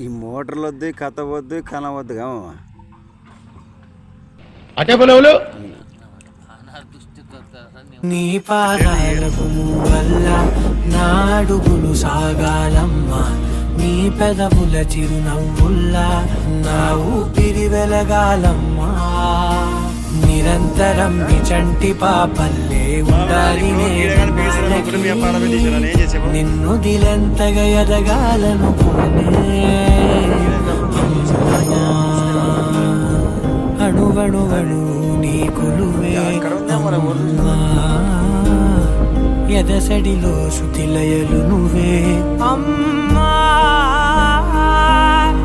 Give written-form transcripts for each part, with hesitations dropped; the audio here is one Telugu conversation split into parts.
ఈ మోటార్లు వద్దు, కథ వద్దు, కనవద్దు కామమ్మా. నీ పాదాలకు వల్ల నా అడుగులు సాగాలమ్మా, నీ పెదవుల చిరునవ్వుల్లా నా ఊపిరి వెలగాలమ్మా. నిరంతరం చంటి పాపల్లే ఉండాలి నిన్ను దిలెంతగా ఎదగాలను అణువణువణు నీ కొలువే ఎదసడిలో శృతిలయలు నువ్వే అమ్మా.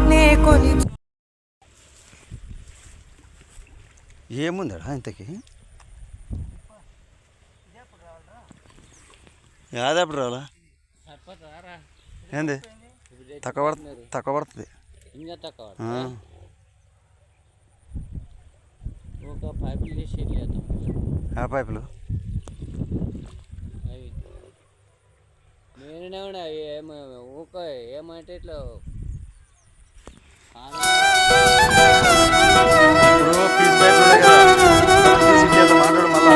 నే కొని ఏముందడా ఇంతకి? యాదప్పుడు రావాలా? ఏంది తక్కువ పడుతుంది. ఆ పైపులు ఏమంటే ఇట్లా మాట్లాడు మళ్ళా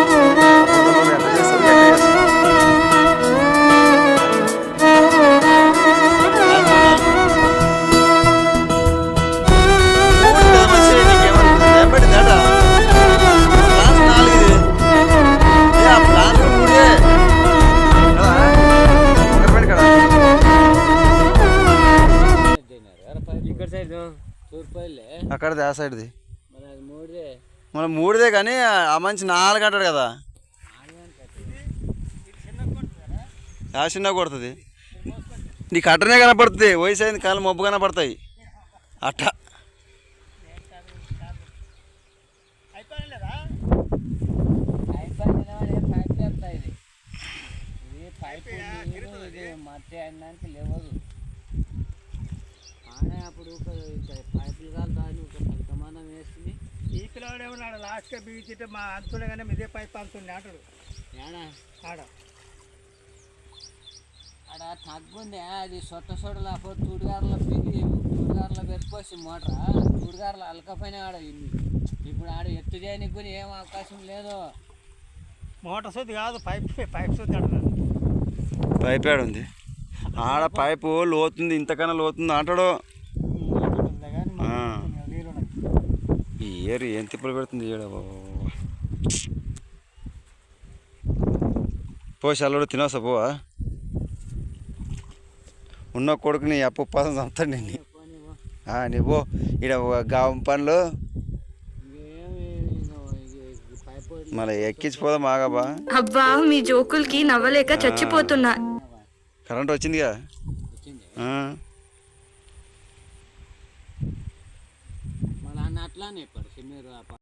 అక్కడది ఆ సైడ్ది మన మూడుదే కానీ ఆ మంచి 4 అంటాడు కదా, ఆ చిన్న కొడుతుంది. నీకు అట్టనే కనపడుతుంది, వయసు అయింది కాళ్ళు మబ్బు కనపడతాయి అట్ట. అప్పుడు పైపులు కాలుతాను సమానం వేస్తుంది. ఈ పిల్లవాడు ఏమన్నాడు లాస్ట్గా బీచితే మా అంతులే కానీ ఇదే పైప్ అంతుంది అంటాడు. ఆడ ఆడ తగ్గుంది అది సొట్టలా తూడుగారులో పెట్టుకోసి మోటరా తూడుగారులో అలకపోయినా ఆడ ఇప్పుడు ఆడ ఎత్తు చేయడానికి కూడా ఏం అవకాశం లేదు. మోటార్ సోది కాదు పైప్ సోది అంటున్నాడు. పైప్ ఆడ ఉంది, ఆడ పైపు లోతుంది, ఇంతకన్నా లోతుంది అంటాడు. ఈ ఏరు ఏం తిప్పలు పెడుతుంది ఈడ. పోసి అల్లుడు తినవసా పోవా? ఉన్న కొడుకుని అప్పు పాసం చంపుతాడు నిన్ను. నువ్వు ఈడ గావం పనులు మళ్ళీ ఎక్కించిపోదాం ఆగబా. అబ్బా మీ జోకులకి నవ్వలేక చచ్చిపోతున్నా. కరెంట్ వచ్చిందిగా. అట్లానే